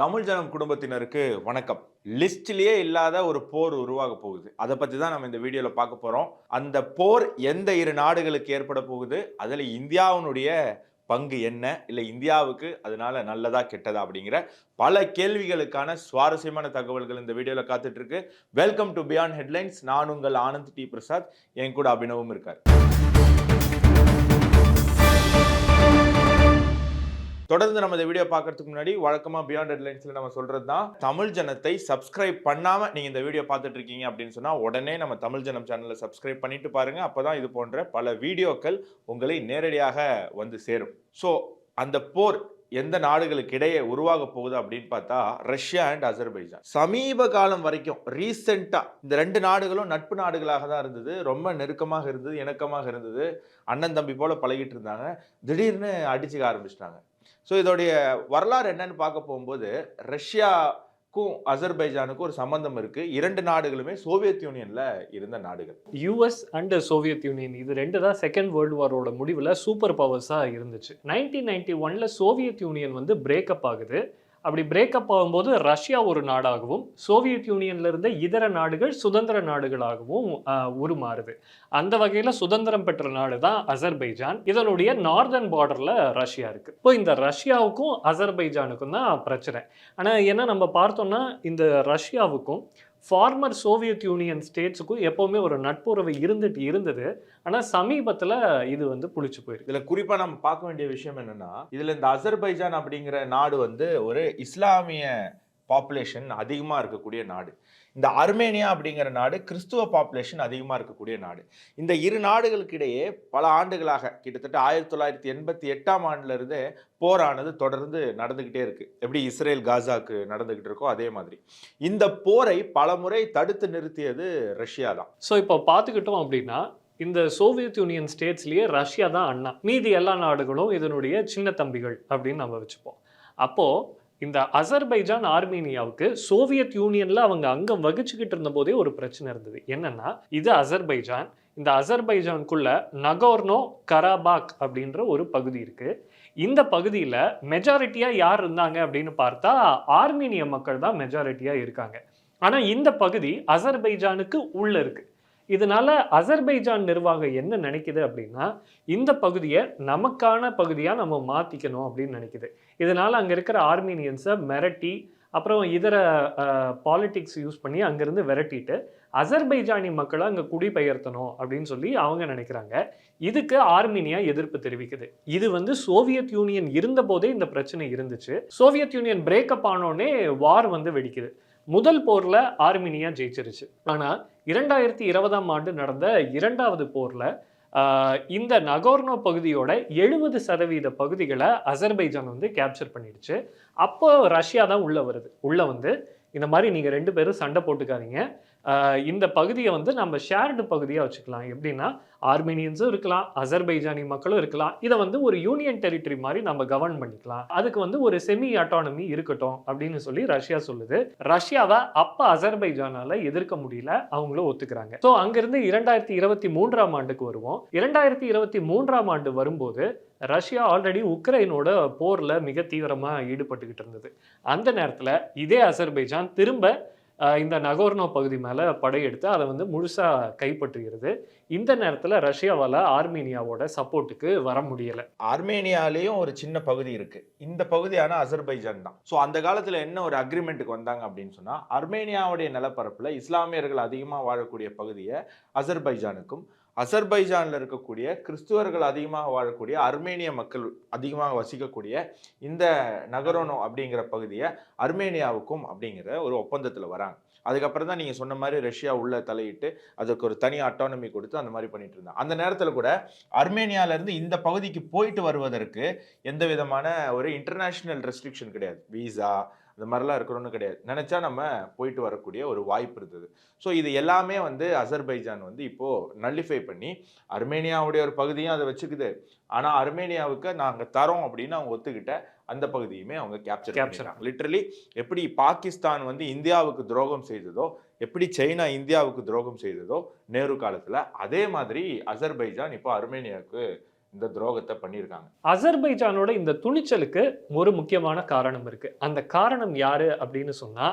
தமிழ் ஜனம் குடும்பத்தினருக்கு வணக்கம். லிஸ்ட்லயே இல்லாத ஒரு போர் உருவாக போகுது. அதை பத்தி தான் நம்ம இந்த வீடியோல பார்க்க போறோம். அந்த போர் எந்த இரு நாடுகளுக்கு ஏற்பட போகுது, அதுல இந்தியாவினுடைய பங்கு என்ன, இல்ல இந்தியாவுக்கு அதனால நல்லதா கெட்டதா அப்படிங்கிற பல கேள்விகளுக்கான சுவாரஸ்யமான தகவல்கள் இந்த வீடியோல காத்துட்டு இருக்கு. Welcome to beyond headlines. நான் உங்கள் ஆனந்த் டி பிரசாத். என் கூட அபினவும் இருக்கார். தொடர்ந்து நம்ம இந்த வீடியோ பார்க்கறதுக்கு முன்னாடி வழக்கமா பியாண்ட் ஹெட்லைன்ஸ்ல நம்ம சொல்றது தான், தமிழ் ஜனத்தை சப்ஸ்கிரைப் பண்ணாம நீங்க இந்த வீடியோ பார்த்துட்டு இருக்கீங்க அப்படின்னு சொன்னா உடனே நம்ம தமிழ் ஜனம் சேனலை சப்ஸ்கிரைப் பண்ணிட்டு பாருங்க. அப்பதான் இது போன்ற பல வீடியோக்கள் உங்களை நேரடியாக வந்து சேரும். ஸோ அந்த போர் எந்த நாடுகளுக்கு இடையே உருவாக போகுது அப்படின்னு பார்த்தா ரஷ்யா அண்ட் அசர்பைஜான். சமீப காலம் வரைக்கும் ரீசெண்டா இந்த ரெண்டு நாடுகளும் நட்பு நாடுகளாக தான் இருந்தது. ரொம்ப நெருக்கமாக இருந்தது, இணக்கமாக இருந்தது, அண்ணன் தம்பி போல பழகிட்டு இருந்தாங்க. திடீர்னு அடிச்சுக்க ஆரம்பிச்சிட்டாங்க. ஸோ இதோடைய வரலாறு என்னன்னு பார்க்க போகும்போது ரஷ்யாவுக்கும் அசர்பைஜானுக்கும் ஒரு சம்பந்தம் இருக்கு. இரண்டு நாடுகளுமே சோவியத் யூனியன்ல இருந்த நாடுகள். யுஎஸ் அண்ட் சோவியத் யூனியன் இது ரெண்டு தான் செகண்ட் வேர்ல்டு வாரோட முடிவில் சூப்பர் பவர்ஸாக இருந்துச்சு. 1991 சோவியத் யூனியன் வந்து பிரேக்கப் ஆகுது. அப்படி பிரேக்கப் ஆகும்போது ரஷ்யா ஒரு நாடாகவும் சோவியத் யூனியன்ல இருந்த இதர நாடுகள் சுதந்திர நாடுகளாகவும் உருமாறுது. அந்த வகையில் சுதந்திரம் பெற்ற நாடு தான் அசர்பைஜான். இதனுடைய நார்தர்ன் பார்டர்ல ரஷ்யா இருக்கு. இப்போ இந்த ரஷ்யாவுக்கும் அசர்பைஜானுக்கும் தான் பிரச்சனை. ஆனால் என்ன நம்ம பார்த்தோம்னா இந்த ரஷ்யாவுக்கும் ஃபார்மர் சோவியத் யூனியன் ஸ்டேட்ஸுக்கும் எப்போவுமே ஒரு நட்புறவு இருந்தது. ஆனால் சமீபத்தில் இது வந்து புளிச்சு போயிருக்கு. இதில் குறிப்பாக நம்ம பார்க்க வேண்டிய விஷயம் என்னன்னா, இதில் இந்த அசர்பைஜான் அப்படிங்கிற நாடு வந்து ஒரு இஸ்லாமிய பாப்புலேஷன் அதிகமாக இருக்கக்கூடிய நாடு. இந்த அர்மேனியா அப்படிங்கிற நாடு கிறிஸ்துவ பாப்புலேஷன் அதிகமாக இருக்கக்கூடிய நாடு. இந்த இரு நாடுகளுக்கு இடையே பல ஆண்டுகளாக கிட்டத்தட்ட 1988ஆம் ஆண்டுல இருந்து போரானது தொடர்ந்து நடந்துகிட்டே இருக்கு. எப்படி இஸ்ரேல் காசாக்கு நடந்துகிட்டு இருக்கோ அதே மாதிரி இந்த போரை பலமுறை தடுத்து நிறுத்தியது ரஷ்யா தான். ஸோ இப்போ பார்த்துக்கிட்டோம் அப்படின்னா இந்த சோவியத் யூனியன் ஸ்டேட்ஸ்லயே ரஷ்யா தான் அண்ணா, மீதி எல்லா நாடுகளும் இதனுடைய சின்ன தம்பிகள் அப்படின்னு நம்ம வச்சுப்போம். அப்போ இந்த அசர்பைஜான் ஆர்மீனியாவுக்கு சோவியத் யூனியன்ல அவங்க அங்கம் வகிச்சுக்கிட்டு இருந்த போதே ஒரு பிரச்சனை இருந்தது. என்னன்னா இது அசர்பைஜான், இந்த அசர்பைஜானுக்குள்ள நகோர்னோ கராபாக் அப்படின்ற ஒரு பகுதி இருக்கு. இந்த பகுதியில் மெஜாரிட்டியா யார் இருந்தாங்க அப்படின்னு பார்த்தா ஆர்மீனிய மக்கள் தான் மெஜாரிட்டியா இருக்காங்க. ஆனா இந்த பகுதி அசர்பைஜானுக்கு உள்ள இருக்கு. இதனால அசர்பைஜான் நிர்வாகம் என்ன நினைக்குது அப்படின்னா இந்த பகுதியை நமக்கான பகுதியாக நம்ம மாற்றிக்கணும் அப்படின்னு நினைக்குது. இதனால அங்கே இருக்கிற ஆர்மீனியன்ஸை மிரட்டி அப்புறம் இதர பாலிட்டிக்ஸ் யூஸ் பண்ணி அங்கேருந்து விரட்டிட்டு அசர்பைஜானி மக்களை அங்கே குடிபெயர்த்தணும் அப்படின்னு சொல்லி அவங்க நினைக்கிறாங்க. இதுக்கு ஆர்மீனியா எதிர்ப்பு தெரிவிக்குது. இது வந்து சோவியத் யூனியன் இருந்த போதே இந்த பிரச்சனை இருந்துச்சு. சோவியத் யூனியன் பிரேக்கப் ஆனோடனே வார் வந்து வெடிக்குது. முதல் போர்ல ஆர்மீனியா ஜெயிச்சிருச்சு. ஆனா 2020ஆம் ஆண்டு நடந்த இரண்டாவது போர்ல இந்த நகோர்னோ பகுதியோட 70% பகுதிகளை அசர்பைஜான் வந்து கேப்சர் பண்ணிடுச்சு. அப்போ ரஷ்யா தான் உள்ள வந்து இந்த மாதிரி நீங்க ரெண்டு பேரும் சண்டை போட்டுக்காதீங்க, இந்த பகுதியை வந்து நம்ம ஷேர்டு பகுதியாக வச்சுக்கலாம். எப்படின்னா ஆர்மீனியன்ஸும் இருக்கலாம், அசர்பைஜானி மக்களும் இருக்கலாம். இதை வந்து ஒரு யூனியன் டெரிட்டரி மாதிரி நம்ம கவர்ன் பண்ணிக்கலாம். அதுக்கு வந்து ஒரு செமி ஆட்டானமி இருக்கட்டும் அப்படின்னு சொல்லி ரஷ்யா சொல்லுது. ரஷ்யாவை அப்ப அசர்பைஜானால எதிர்க்க முடியல, அவங்களும் ஒத்துக்கிறாங்க. ஸோ அங்கிருந்து 2023ஆம் ஆண்டுக்கு வருவோம். 2023ஆம் ஆண்டு வரும்போது ரஷ்யா ஆல்ரெடி உக்ரைனோட போர்ல மிக தீவிரமா ஈடுபட்டுக்கிட்டு இருந்தது. அந்த நேரத்துல இதே அசர்பைஜான் திரும்ப இந்த நகோர்னோ பகுதி மேல படையெடுத்து அதை வந்து முழுசா கைப்பற்றுகிறது. இந்த நேரத்துல ரஷ்யாவால ஆர்மீனியாவோட சப்போர்ட்டுக்கு வர முடியல. ஆர்மேனியாலேயும் ஒரு சின்ன பகுதி இருக்கு. இந்த பகுதியான அசர்பைஜான் தான். ஸோ அந்த காலத்துல என்ன ஒரு அக்ரிமெண்ட்டுக்கு வந்தாங்க அப்படின்னு சொன்னா, அர்மேனியாவுடைய நிலப்பரப்புல இஸ்லாமியர்கள் அதிகமா வாழக்கூடிய பகுதியை அசர்பைஜானுக்கும், அசர்பைஜான்ல இருக்கக்கூடிய கிறிஸ்துவர்கள் அதிகமாக வாழக்கூடிய அர்மேனிய மக்கள் அதிகமாக வசிக்கக்கூடிய இந்த நகரோனோ அப்படிங்கிற பகுதியை அர்மேனியாவுக்கும் அப்படிங்கிற ஒரு ஒப்பந்தத்தில் வராங்க. அதுக்கப்புறம் தான் நீங்கள் சொன்ன மாதிரி ரஷ்யா உள்ள தலையிட்டு அதுக்கு ஒரு தனி அட்டானமி கொடுத்து அந்த மாதிரி பண்ணிட்டு இருந்தாங்க. அந்த நேரத்தில் கூட அர்மேனியாவிலேருந்து இந்த பகுதிக்கு போயிட்டு வருவதற்கு எந்த விதமான ஒரு இன்டர்நேஷ்னல் ரெஸ்ட்ரிக்ஷன் கிடையாது. வீசா அந்த மாதிரிலாம் இருக்கணும்னு கிடையாது. நினச்சா நம்ம போயிட்டு வரக்கூடிய ஒரு வாய்ப்பு இருந்தது. ஸோ இது எல்லாமே வந்து அசர்பைஜான் வந்து இப்போது நல்லிஃபை பண்ணி அர்மேனியாவுடைய ஒரு பகுதியும் அதை வச்சுக்குது. ஆனால் அர்மேனியாவுக்கு நாங்கள் தரோம் அப்படின்னு அவங்க ஒத்துக்கிட்ட அந்த பகுதியுமே அவங்க கேப்சர் பண்ணிடுறாங்க. லிட்டரலி எப்படி பாகிஸ்தான் வந்து இந்தியாவுக்கு துரோகம் செய்ததோ, எப்படி சைனா இந்தியாவுக்கு துரோகம் செய்ததோ நேரு காலத்தில், அதே மாதிரி அசர்பைஜான் இப்போ அர்மேனியாவுக்கு இந்த துரோகத்தை பண்ணியிருக்காங்க. அசர்பைஜானோட இந்த துணிச்சலுக்கு ஒரு முக்கியமான காரணம் இருக்கு. அந்த காரணம் யாரு அப்படின்னு சொன்னா,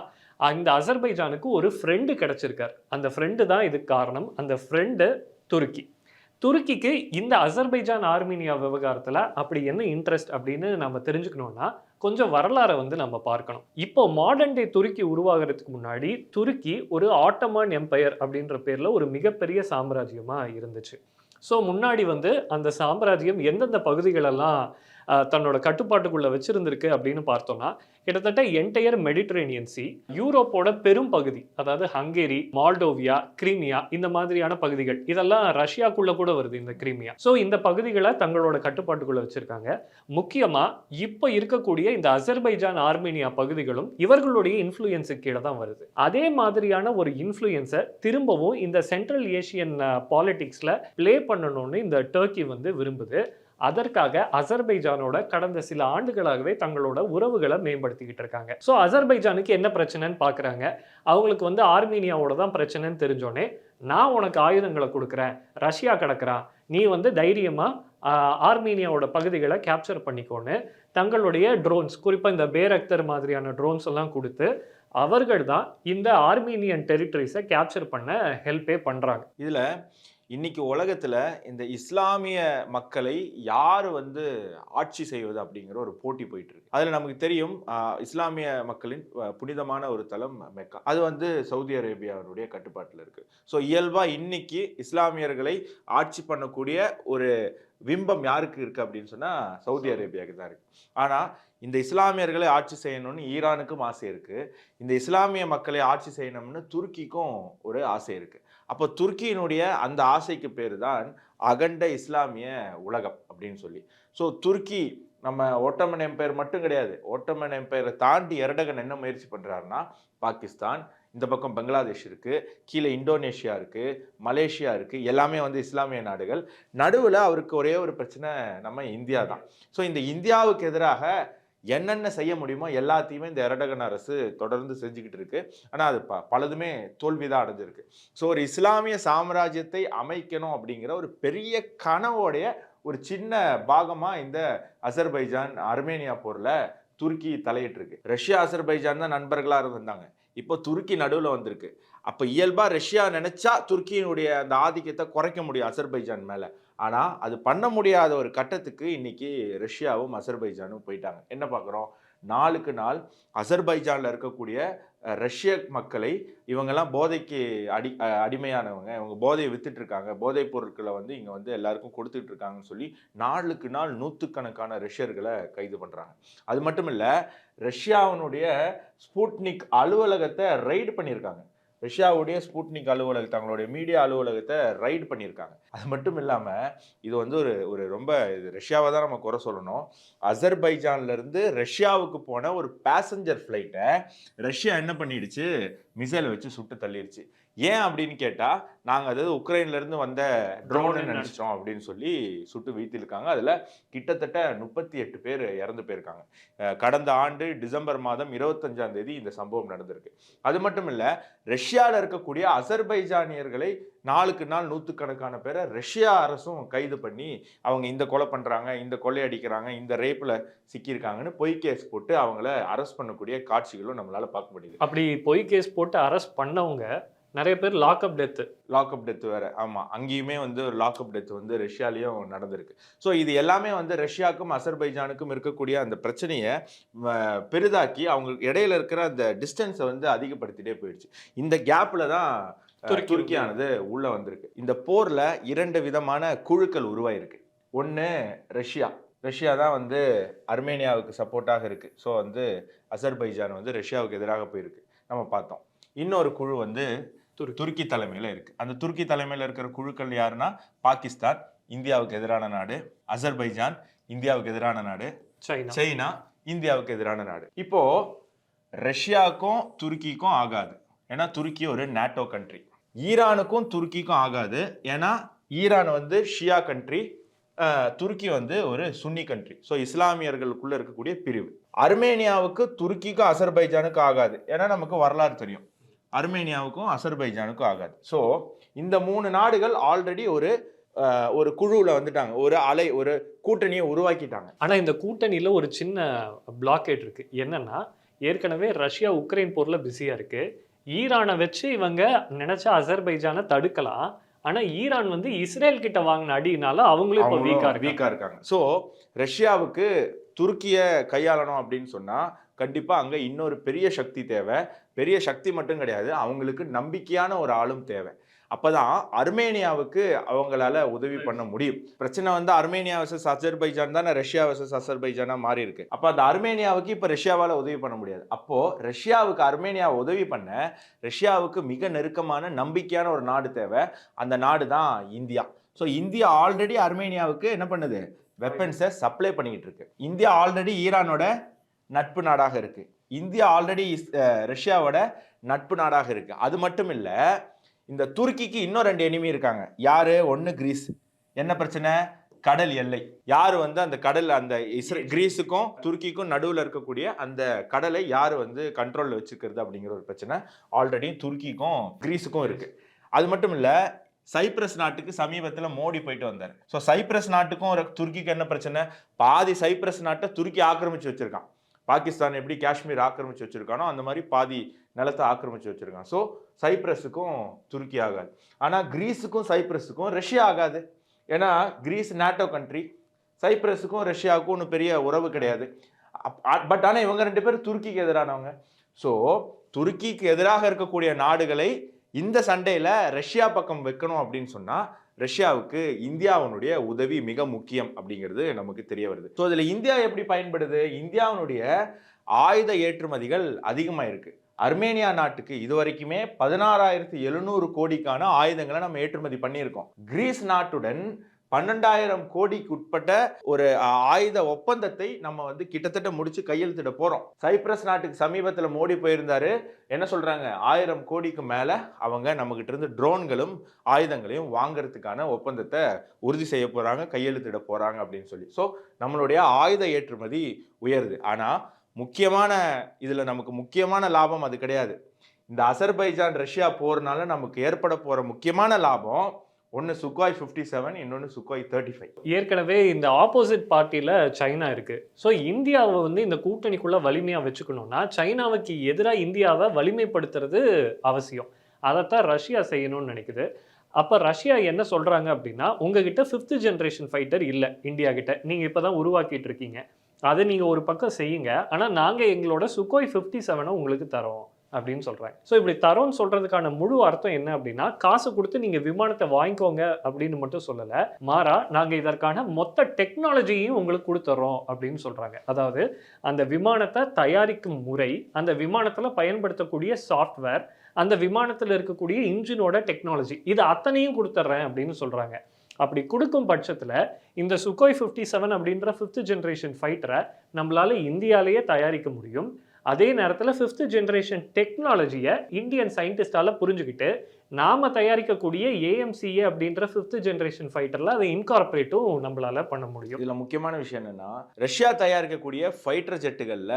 இந்த அசர்பைஜானுக்கு ஒரு ஃப்ரெண்டு கிடைச்சிருக்கார். அந்த ஃப்ரெண்டு தான் இதுக்கு காரணம். அந்த ஃப்ரெண்டு துருக்கி. துருக்கிக்கு இந்த அசர்பைஜான் ஆர்மீனியா விவகாரத்துல அப்படி என்ன இன்ட்ரெஸ்ட் அப்படின்னு நம்ம தெரிஞ்சுக்கணும்னா கொஞ்சம் வரலாறை வந்து நம்ம பார்க்கணும். இப்போ மாடர்ன் டே துருக்கி உருவாகிறதுக்கு முன்னாடி துருக்கி ஒரு ஆட்டோமன் எம்பையர் அப்படின்ற பேர்ல ஒரு மிகப்பெரிய சாம்ராஜ்யமா இருந்துச்சு. ஸோ முன்னாடி வந்து அந்த சாம்ராஜ்யம் எந்தெந்த பகுதிகளெல்லாம் தன்னோட கட்டுப்பாட்டுக்குள்ள வச்சிருந்திருக்கு அப்படின்னு பார்த்தோம்னா, கிட்டத்தட்ட என்டையர் மெடிட்டரேனியன் சி, யூரோப்போட பெரும் பகுதி, அதாவது ஹங்கேரி, மால்டோவியா, கிரீமியா, இந்த மாதிரியான பகுதிகள், இதெல்லாம் ரஷ்யாக்குள்ள கூட வருது இந்த கிரீமியா. ஸோ இந்த பகுதிகளை தங்களோட கட்டுப்பாட்டுக்குள்ள வச்சிருக்காங்க. முக்கியமா இப்போ இருக்கக்கூடிய இந்த அசர்பைஜான் ஆர்மீனியா பகுதிகளும் இவர்களுடைய இன்ஃப்ளூயன்ஸுக்கு கீழே தான் வருது. அதே மாதிரியான ஒரு இன்ஃப்ளூயன்ஸை திரும்பவும் இந்த சென்ட்ரல் ஏஷியன் பாலிடிக்ஸ்ல பிளே பண்ணணும்னு இந்த டர்க்கி வந்து விரும்புது. அதற்காக அசர்பைஜானோட கடந்த சில ஆண்டுகளாகவே தங்களோட உறவுகளை மேம்படுத்திக்கிட்டு இருக்காங்க. ஸோ அசர்பைஜானுக்கு என்ன பிரச்சனைன்னு பார்க்குறாங்க. அவங்களுக்கு வந்து ஆர்மீனியாவோட தான் பிரச்சனைன்னு தெரிஞ்சோடனே, நான் உனக்கு ஆயுதங்களை கொடுக்குறேன், ரஷ்யா கிடக்குறான், நீ வந்து தைரியமாக ஆர்மீனியாவோட பகுதிகளை கேப்சர் பண்ணிக்கோன்னு தங்களுடைய ட்ரோன்ஸ், குறிப்பாக இந்த பேரக்தர் மாதிரியான ட்ரோன்ஸ் எல்லாம் கொடுத்து அவர்கள் தான் இந்த ஆர்மீனியன் டெரிட்டரிஸை கேப்சர் பண்ண ஹெல்ப்பே பண்ணுறாங்க. இதில் இன்னைக்கு உலகத்தில் இந்த இஸ்லாமிய மக்களை யார் வந்து ஆட்சி செய்வது அப்படிங்கிற ஒரு போட்டி போயிட்டு இருக்கு. அதில் நமக்கு தெரியும் இஸ்லாமிய மக்களின் புனிதமான ஒரு தலம் மெக்கா, அது வந்து சவுதி அரேபியாவுடைய கட்டுப்பாட்டில் இருக்கு. ஸோ இயல்பாக இன்னைக்கு இஸ்லாமியர்களை ஆட்சி பண்ணக்கூடிய ஒரு விம்பம் யாருக்கு இருக்கு அப்படின்னு சொன்னால் சவுதி அரேபியாவுக்கு தான் இருக்கு. ஆனால் இந்த இஸ்லாமியர்களை ஆட்சி செய்யணும்னு ஈரானுக்கும் ஆசை இருக்கு. இந்த இஸ்லாமிய மக்களை ஆட்சி செய்யணும்னு துருக்கிக்கும் ஒரு ஆசை இருக்கு. அப்போ துருக்கியினுடைய அந்த ஆசைக்கு பேர் தான் அகண்ட இஸ்லாமிய உலகம் அப்படின்னு சொல்லி. ஸோ துருக்கி நம்ம ஓட்டமன் எம்பையர் மட்டும் கிடையாது, ஓட்டமன் எம்பையரை தாண்டி எர்டகன் என்ன முயற்சி பண்ணுறாருன்னா, பாகிஸ்தான், இந்த பக்கம் பங்களாதேஷ் இருக்குது, கீழே இந்தோனேஷியா இருக்குது, மலேசியா இருக்குது, எல்லாமே வந்து இஸ்லாமிய நாடுகள். நடுவில் அவருக்கு ஒரே ஒரு பிரச்சனை, நம்ம இந்தியா தான். ஸோ இந்த இந்தியாவுக்கு எதிராக என்னென்ன செய்ய முடியுமோ எல்லாத்தையுமே இந்த எர்டகன் அரசு தொடர்ந்து செஞ்சுக்கிட்டு இருக்கு. ஆனால் அது பலதுமே தோல்விதான் அடைஞ்சிருக்கு. ஸோ ஒரு இஸ்லாமிய சாம்ராஜ்யத்தை அமைக்கணும் அப்படிங்கிற ஒரு பெரிய கனவோடைய ஒரு சின்ன பாகமாக இந்த அசர்பைஜான் ஆர்மேனியா போரில் துருக்கி தலையிட்டிருக்கு. ரஷ்யா அசர்பைஜான் தான் நண்பர்களாக இருந்திருந்தாங்க. இப்போ துருக்கி நடுவில் வந்திருக்கு. அப்போ இயல்பாக ரஷ்யா நினைச்சா துருக்கியினுடைய அந்த ஆதிக்கத்தை குறைக்க முடியும் அசர்பைஜான் மேலே. ஆனால் அது பண்ண முடியாத ஒரு கட்டத்துக்கு இன்னைக்கு ரஷ்யாவும் அசர்பைஜானும் போயிட்டாங்க. என்ன பார்க்குறோம், நாளுக்கு நாள் அசர்பைஜானில் இருக்கக்கூடிய ரஷ்ய மக்களை இவங்கெல்லாம் போதைக்கு அடிமையானவங்க, இவங்க போதையை வித்துட்டு இருக்காங்க, போதைப் பொருட்களை வந்து இங்கே வந்து எல்லாருக்கும் கொடுத்துட்டு இருக்காங்கன்னு சொல்லி நாளுக்கு நாள் நூற்றுக்கணக்கான ரஷ்யர்களை கைது பண்ணுறாங்க. அது மட்டும் இல்லை, ரஷ்யாவினுடைய ஸ்புட்னிக் அலுவலகத்தை ரைடு பண்ணியிருக்காங்க. ரஷ்யாவுடைய ஸ்புட்னிக் அலுவலகம், தங்களுடைய மீடியா அலுவலகத்தை ரைடு பண்ணியிருக்காங்க. அது மட்டும் இல்லாமல் இது வந்து ஒரு ரொம்ப ரஷ்யாவை தான் நம்ம குறை சொல்லணும். அசர்பைஜான்லேருந்து ரஷ்யாவுக்கு போன ஒரு பேசஞ்சர் ஃப்ளைட்டை ரஷ்யா என்ன பண்ணிடுச்சு, மிசைலை வச்சு சுட்டு தள்ளிடுச்சு. ஏன் அப்படின்னு கேட்டால், நாங்கள் அதாவது உக்ரைன்லேருந்து வந்த ட்ரோன்னு நினச்சிட்டோம் அப்படின்னு சொல்லி சுட்டு வீழ்த்திருக்காங்க. அதில் கிட்டத்தட்ட 38 பேர் இறந்து போயிருக்காங்க. கடந்த ஆண்டு டிசம்பர் மாதம் 25ஆம் தேதி இந்த சம்பவம் நடந்திருக்கு. அது மட்டும் இல்லை, ரஷ்யாவில் இருக்கக்கூடிய அசர்பைஜானியர்களை நாளுக்கு நாள் நூற்றுக்கணக்கான பேரை ரஷ்யா அரசும் கைது பண்ணி அவங்க இந்த கொலை பண்ணுறாங்க, இந்த கொள்ளை அடிக்கிறாங்க, இந்த ரேப்பில் சிக்கியிருக்காங்கன்னு பொய் கேஸ் போட்டு அவங்கள அரெஸ்ட் பண்ணக்கூடிய காட்சிகளும் நம்மளால் பார்க்க முடியுது. அப்படி பொய் கேஸ் போட்டு அரெஸ்ட் பண்ணவங்க நிறைய பேர் லாக்அப் டெத்து வேற. ஆமாம், அங்கேயுமே வந்து ஒரு லாக்அப் டெத் வந்து ரஷ்யாலையும் நடந்திருக்கு. ஸோ இது எல்லாமே வந்து ரஷ்யாவுக்கும் அசர்பைஜானுக்கும் இருக்கக்கூடிய அந்த பிரச்சனையை பெரிதாக்கி அவங்க இடையில இருக்கிற அந்த டிஸ்டன்ஸை வந்து அதிகப்படுத்திட்டே போயிடுச்சு. இந்த கேப்பில் தான் துருக்கியானது உள்ளே வந்திருக்கு. இந்த போரில் 2 விதமான குழுக்கள் உருவாயிருக்கு. ஒன்று ரஷ்யா தான் வந்து அர்மேனியாவுக்கு சப்போர்ட்டாக இருக்குது. ஸோ வந்து அசர்பைஜான் வந்து ரஷ்யாவுக்கு எதிராக போயிருக்கு, நம்ம பார்த்தோம். இன்னொரு குழு வந்து துருக்கி தலைமையில் இருக்குது. அந்த துருக்கி தலைமையில் இருக்கிற குழுக்கள் யாருன்னா, பாகிஸ்தான் இந்தியாவுக்கு எதிரான நாடு, அசர்பைஜான் இந்தியாவுக்கு எதிரான நாடு, சைனா இந்தியாவுக்கு எதிரான நாடு. இப்போ ரஷ்யாவுக்கும் துருக்கிக்கும் ஆகாது, ஏன்னா துருக்கி ஒரு நேட்டோ கண்ட்ரி. ஈரானுக்கும் துருக்கிக்கும் ஆகாது, ஏன்னா ஈரான் வந்து ஷியா கண்ட்ரி, துருக்கி வந்து ஒரு சுன்னி கண்ட்ரி. ஸோ இஸ்லாமியர்களுக்குள்ள இருக்கக்கூடிய பிரிவு. அர்மேனியாவுக்கு துருக்கிக்கும் அசர்பைஜானுக்கும் ஆகாது, ஏன்னா நமக்கு வரலாறு தெரியும், அர்மேனியாவுக்கும் அசர்பைஜானுக்கும் ஆகாது. ஸோ இந்த 3 நாடுகள் ஆல்ரெடி ஒரு ஒரு குழுவுல வந்துட்டாங்க, ஒரு கூட்டணியை உருவாக்கிட்டாங்க. ஆனா இந்த கூட்டணியில ஒரு சின்ன பிளாக்கேட் இருக்கு. என்னன்னா, ஏற்கனவே ரஷ்யா உக்ரைன் போர்ல பிஸியா இருக்கு. ஈரான வச்சு இவங்க நினைச்சா அசர்பைஜான தடுக்கலாம். ஆனா ஈரான் வந்து இஸ்ரேல் கிட்ட வாங்கின அடியினால அவங்களும் இப்ப வீக்கா இருக்காங்க. ஸோ ரஷ்யாவுக்கு துருக்கிய கையாளணும் அப்படின்னு சொன்னா கண்டிப்பா அங்க இன்னொரு பெரிய சக்தி தேவை. பெரிய சக்தி மட்டும் கிடையாது, அவங்களுக்கு நம்பிக்கையான ஒரு ஆளும் தேவை. அப்பதான் அர்மேனியாவுக்கு அவங்களால உதவி பண்ண முடியும். பிரச்சனை வந்து அர்மேனியா வர்சஸ் அசர்பைஜான் தானே ரஷ்யா வர்சஸ் அசர்பைஜானா மாறி இருக்கு. அப்ப அந்த அர்மேனியாவுக்கு இப்ப ரஷ்யாவால உதவி பண்ண முடியாது. அப்போ ரஷ்யாவுக்கு அர்மேனியா உதவி பண்ண ரஷ்யாவுக்கு மிக நெருக்கமான நம்பிக்கையான ஒரு நாடு தேவை. அந்த நாடு தான் இந்தியா. ஸோ இந்தியா ஆல்ரெடி அர்மேனியாவுக்கு என்ன பண்ணுது, வெப்பன்ஸை சப்ளை பண்ணிக்கிட்டு இருக்கு. இந்தியா ஆல்ரெடி ஈரானோட நட்பு நாடாக இருக்கு. இந்தியா ஆல்ரெடி ரஷ்யாவோட நட்பு நாடாக இருக்கு. அது மட்டும் இல்ல, இந்த துருக்கிக்கு இன்னும் 2 எனிமி இருக்காங்க. யாரு? ஒன்னு கிரீஸ். என்ன பிரச்சனை? கடல் எல்லை. யாரு வந்து அந்த கடல், அந்த கிரீஸுக்கும் துருக்கிக்கும் நடுவில் இருக்கக்கூடிய அந்த கடலை யாரு வந்து கண்ட்ரோல்ல வச்சுக்கிறது அப்படிங்கிற ஒரு பிரச்சனை ஆல்ரெடி துருக்கிக்கும் கிரீஸுக்கும் இருக்கு. அது மட்டும் இல்ல, சைப்ரஸ் நாட்டுக்கு சமீபத்தில் மோடி போயிட்டு வந்தார். ஸோ சைப்ரஸ் நாட்டுக்கும் துருக்கிக்கு என்ன பிரச்சனை? பாதி சைப்ரஸ் நாட்டை துருக்கி ஆக்கிரமிச்சு வச்சிருக்கான். பாகிஸ்தான் எப்படி காஷ்மீர் ஆக்கிரமிச்சு வச்சிருக்கானோ அந்த மாதிரி பாதி நிலத்தை ஆக்கிரமிச்சு வச்சிருக்கான். ஸோ சைப்ரஸுக்கும் துருக்கி ஆகாது. ஆனால் கிரீஸுக்கும் சைப்ரஸுக்கும் ரஷ்யா ஆகாது. ஏன்னா கிரீஸ் நாட்டோ கண்ட்ரி, சைப்ரஸுக்கும் ரஷ்யாவுக்கும் ஒன்றும் பெரிய உறவு கிடையாது. பட் ஆனால் இவங்க 2 பேரும் துருக்கிக்கு எதிரானவங்க. ஸோ துருக்கிக்கு எதிராக இருக்கக்கூடிய நாடுகளை இந்த சண்டையில ரஷ்யா பக்கம் வைக்கணும் அப்படின்னு சொன்னா ரஷ்யாவுக்கு இந்தியாவுடைய உதவி மிக முக்கியம் அப்படிங்கிறது நமக்கு தெரிய வருது. ஸோ இதுல இந்தியா எப்படி பயன்படுது? இந்தியாவுடைய ஆயுத ஏற்றுமதிகள் அதிகமாக இருக்கு. அர்மேனியா நாட்டுக்கு இதுவரைக்குமே 16,700 கோடிக்கான ஆயுதங்களை நம்ம ஏற்றுமதி பண்ணியிருக்கோம். கிரீஸ் நாட்டுடன் 12,000 கோடிக்கு உட்பட்ட ஒரு ஆயுத ஒப்பந்தத்தை நம்ம வந்து கிட்டத்தட்ட முடிச்சு கையெழுத்திட போறோம். சைப்ரஸ் நாட்டுக்கு சமீபத்தில் மோடி போயிருந்தாரு. என்ன சொல்றாங்க? 1000 கோடிக்கு மேல அவங்க நம்ம கிட்ட இருந்து ட்ரோன்களும் ஆயுதங்களையும் வாங்கறதுக்கான ஒப்பந்தத்தை உறுதி செய்ய போறாங்க, கையெழுத்திட போறாங்க அப்படின்னு சொல்லி. ஸோ நம்மளுடைய ஆயுத ஏற்றுமதி உயருது. ஆனா இதுல நமக்கு முக்கியமான லாபம் அது கிடையாது. இந்த அசர்பைஜான் ரஷ்யா போறதுனால நமக்கு ஏற்பட போற முக்கியமான லாபம் ஒன்னு சுக்காய் 57, இன்னொன்னு சுக்காய் 35. ஏற்கனவே இந்த ஆப்போசிட் பார்ட்டியில சைனா இருக்கு. ஸோ இந்தியாவை வந்து இந்த கூட்டணிக்குள்ள வலிமையா வச்சுக்கணும்னா சைனாவுக்கு எதிராக இந்தியாவை வலிமைப்படுத்துறது அவசியம். அதைத்தான் ரஷ்யா செய்யணும்னு நினைக்குது. அப்ப ரஷ்யா என்ன சொல்றாங்க அப்படின்னா, உங்ககிட்ட 5th ஜெனரேஷன் ஃபைட்டர் இல்லை இந்தியா கிட்ட, நீங்க இப்பதான் உருவாக்கிட்டு இருக்கீங்க, அதை நீங்க ஒரு பக்கம் செய்யுங்க, ஆனா நாங்க எங்களோட சுக்கோய் 57 உங்களுக்கு தரோம் அப்படின்னு சொல்றாங்க. ஸோ இப்படி தரோன்னு சொல்றதுக்கான முழு அர்த்தம் என்ன அப்படின்னா, காசு கொடுத்து நீங்க விமானத்தை வாங்கிக்கோங்க அப்படின்னு மட்டும் சொல்லல, மாறா நாங்க இதற்கான மொத்த டெக்னாலஜியையும் உங்களுக்கு கொடுத்துறோம் அப்படின்னு சொல்றாங்க. அதாவது அந்த விமானத்தை தயாரிக்கும் முறை, அந்த விமானத்துல பயன்படுத்தக்கூடிய சாஃப்ட்வேர், அந்த விமானத்தில் இருக்கக்கூடிய இன்ஜினோட டெக்னாலஜி, இது அத்தனையும் கொடுத்துட்றேன் அப்படின்னு சொல்றாங்க. அப்படி கொடுக்கும் பட்சத்தில் இந்த சுக்கோய் 57 அப்படின்ற 5th ஜெனரேஷன் ஃபைட்டரை நம்மளால இந்தியாலேயே தயாரிக்க முடியும். அதே நேரத்தில் 5th ஜெனரேஷன் டெக்னாலஜியை இந்தியன் சயின்டிஸ்டால புரிஞ்சுக்கிட்டு நாம தயாரிக்கக்கூடிய ஏஎம்சிஏ அப்படின்ற 5th ஜெனரேஷன் ஃபைட்டர்ல அதை இன்கார்பரேட்டும் நம்மளால பண்ண முடியும். இதுல முக்கியமான விஷயம் என்னன்னா, ரஷ்யா தயாரிக்கக்கூடிய ஃபைட்டர் ஜெட்டுகள்ல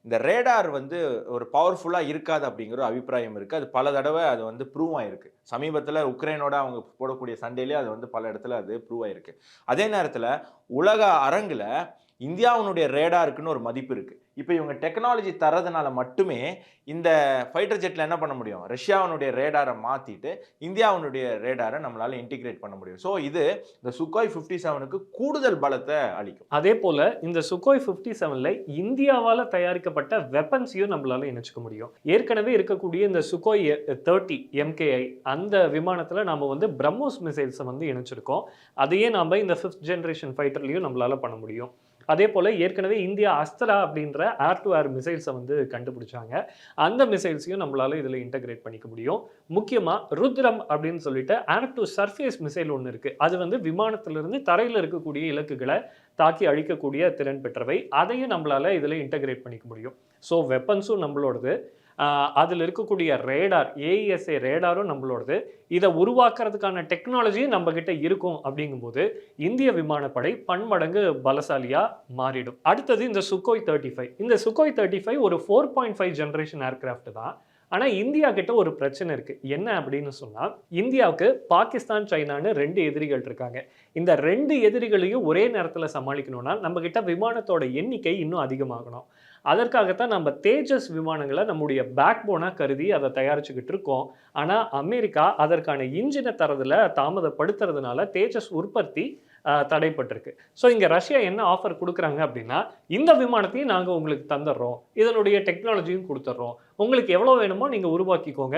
இந்த ரேடார் வந்து ஒரு பவர்ஃபுல்லா இருக்காது அப்படிங்கிற அபிப்பிராயம் இருக்கு. அது பல தடவை அது வந்து ப்ரூவ் ஆயிருக்கு. சமீபத்தில் உக்ரைனோட அவங்க போடக்கூடிய சண்டையிலே அது வந்து பல இடத்துல அது ப்ரூவ் ஆயிருக்கு. அதே நேரத்தில் உலக அரங்குல இந்தியாவுடைய ரேடாருக்குன்னு ஒரு மதிப்பு இருக்கு. இப்போ இவங்க டெக்னாலஜி தரதுனால மட்டுமே இந்த ஃபைட்டர் ஜெட்ல என்ன பண்ண முடியும்? ரஷ்யாவுடைய ரேடாரை மாத்திட்டு இந்தியாவுடைய ரேடாரை நம்மளால இன்டிகிரேட் பண்ண முடியும். ஸோ இது இந்த சுக்காய் 57க்கு கூடுதல் பலத்தை அளிக்கும். அதே போல இந்த சுக்காய் 57ல இந்தியாவால் தயாரிக்கப்பட்ட வெப்பன்ஸையும் நம்மளால இணைச்சிக்க முடியும். ஏற்கனவே இருக்கக்கூடிய இந்த சுக்காய் 30 MKI அந்த விமானத்தில் நம்ம வந்து பிரம்மோஸ் மிசைல்ஸை வந்து இணைச்சிருக்கோம். அதையே நம்ம இந்த 5th ஜெனரேஷன் ஃபைட்டர்லையும் நம்மளால பண்ண முடியும். அதே போல் ஏற்கனவே இந்தியா அஸ்த்ரா அப்படின்ற ஏர் டு ஏர் மிசைல்ஸை வந்து கண்டுபிடிச்சாங்க. அந்த மிசைல்ஸையும் நம்மளால இதில் இன்டகிரேட் பண்ணிக்க முடியும். முக்கியமாக ருத்ரம் அப்படின்னு சொல்லிட்டு ஏர் டு சர்ஃபேஸ் மிசைல் ஒன்று இருக்குது. அது வந்து விமானத்திலிருந்து தரையில் இருக்கக்கூடிய இலக்குகளை தாக்கி அழிக்கக்கூடிய திறன் பெற்றவை. அதையும் நம்மளால இதில் இன்டகிரேட் பண்ணிக்க முடியும். ஸோ வெப்பன்ஸும் நம்மளோடது, அதில் இருக்கக்கூடிய ரேடார் ஏஇஎஸ்ஏ ரேடாரும் நம்மளோடது. இதை உருவாக்குறதுக்கான டெக்னாலஜியும் நம்ம கிட்ட இருக்கும். அப்படிங்கும்போது இந்திய விமானப்படை பன்மடங்கு பலசாலியா மாறிடும். அடுத்தது இந்த சுக்கோய் 35. இந்த சுக்கோய் 35 ஒரு 4.5 ஜெனரேஷன் ஏர்கிராஃப்ட் தான். ஆனா இந்தியா கிட்ட ஒரு பிரச்சனை இருக்கு. என்ன அப்படின்னு சொன்னா, இந்தியாவுக்கு பாகிஸ்தான், சைனான்னு 2 எதிரிகள் இருக்காங்க. இந்த 2 எதிரிகளையும் ஒரே நேரத்துல சமாளிக்கணும்னா, நம்ம கிட்ட விமானத்தோட எண்ணிக்கை இன்னும் அதிகமாகணும். அதற்காகத்தான் நம்ம தேஜஸ் விமானங்கள நம்முடைய பேக் போனா கருதி அத தயாரிச்சுக்கிட்டு இருக்கோம். ஆனா அமெரிக்கா அதற்கான இன்ஜின தரதுல தாமதப்படுத்துறதுனால தேஜஸ் உற்பத்தி தடைப்பட்டிருக்கு. ஸோ இங்க ரஷ்யா என்ன ஆஃபர் குடுக்குறாங்க அப்படின்னா, இந்த விமானத்தையும் நாங்க உங்களுக்கு தந்துர்றோம். இதனுடைய டெக்னாலஜியும் குடுத்துர்றோம். உங்களுக்கு எவ்வளோ வேணுமோ நீங்க உருவாக்கிக்கோங்க.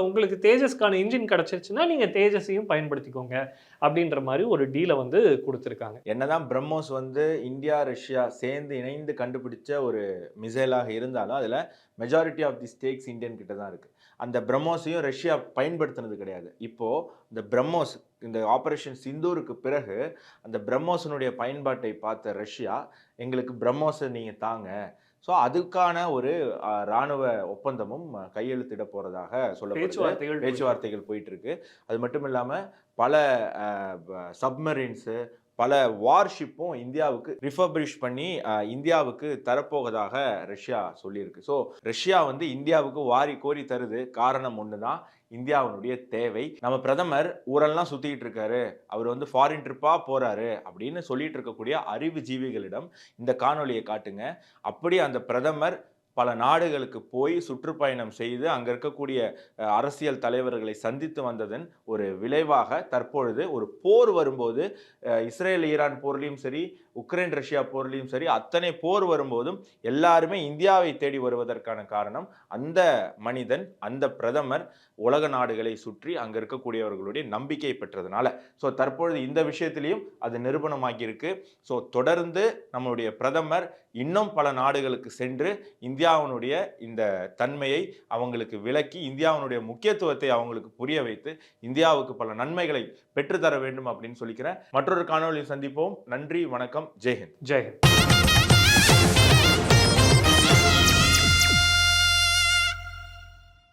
உங்களுக்கு தேஜஸ்க்கான இன்ஜின் கிடைச்சிருச்சுன்னா, நீங்க தேஜஸையும் பயன்படுத்திக்கோங்க. அப்படின்ற மாரி ஒரு டீல வந்து குடுத்துருக்காங்க. என்னதான் பிரம்மோஸ் வந்து இந்தியா, ரஷ்யா சேர்ந்து இணைந்து கண்டுபிடிச்ச ஒரு மிசைலாக இருந்தாலும், அதுல majority of the stakes Indian கிட்ட தான் இருக்கு. அந்த பிரம்மோஸையும் ரஷ்யா பயன்படுத்தினது கிடையாது. இப்போ இந்த பிரம்மோஸ் இந்த ஆபரேஷன் சிந்தூருக்கு பிறகு அந்த பிரம்மோஸினுடைய பயன்பாட்டை பார்த்த ரஷ்யா, எங்களுக்கு பிரம்மோஸை நீங்க தாங்க. ஸோ அதுக்கான ஒரு ராணுவ ஒப்பந்தமும் கையெழுத்திட போறதாக சொல்லப்படுது. பேச்சுவார்த்தைகள் போயிட்டு இருக்கு. அது மட்டும் இல்லாம பல சப்மரீன்ஸு, பல வார்ஷிப்பும் இந்தியாவுக்கு ரிஃபர்பிஷ் பண்ணி இந்தியாவுக்கு தரப்போவதாக ரஷ்யா சொல்லியிருக்கு. ஸோ ரஷ்யா வந்து இந்தியாவுக்கு வாரி கோரி தருது. காரணம் ஒன்று தான், இந்தியாவினுடைய தேவை. நம்ம பிரதமர் ஊரெல்லாம் சுத்திக்கிட்டு இருக்காரு, அவர் வந்து ஃபாரின் ட்ரிப்பா போறாரு அப்படின்னு சொல்லிட்டு இருக்கக்கூடிய அறிவுஜீவிகளிடம் இந்த காணொலியை காட்டுங்க. அப்படி அந்த பிரதமர் பல நாடுகளுக்கு போய் சுற்றுப்பயணம் செய்து அங்க இருக்கக்கூடிய அரசியல் தலைவர்களை சந்தித்து வந்ததன் ஒரு விளைவாக தற்பொழுது ஒரு போர் வரும்போது, இஸ்ரேல் ஈரான் போர்லையும் சரி, உக்ரைன் ரஷ்யா போர்லையும் சரி, அத்தனை போர் வரும்போதும் எல்லாருமே இந்தியாவை தேடி வருவதற்கான காரணம் அந்த மனிதன், அந்த பிரதமர் உலக நாடுகளை சுற்றி அங்க இருக்கக்கூடியவர்களுடைய நம்பிக்கை பெற்றதுனால. ஸோ தற்பொழுது இந்த விஷயத்திலையும் அது நிரூபணமாகி இருக்கு. ஸோ தொடர்ந்து நம்மளுடைய பிரதமர் இன்னும் பல நாடுகளுக்கு சென்று இந்தியாவினுடைய இந்த தன்மையை அவங்களுக்கு விளக்கி, இந்தியாவினுடைய முக்கியத்துவத்தை அவங்களுக்கு புரிய வைத்து, இந்தியாவுக்கு பல நன்மைகளை பெற்றுத்தர வேண்டும் அப்படின்னு சொல்லிக்கிறேன். மற்றொரு காணொலியில் சந்திப்போம். நன்றி, வணக்கம், ஜெய்ஹிந்த். ஜெய்ஹிந்த்.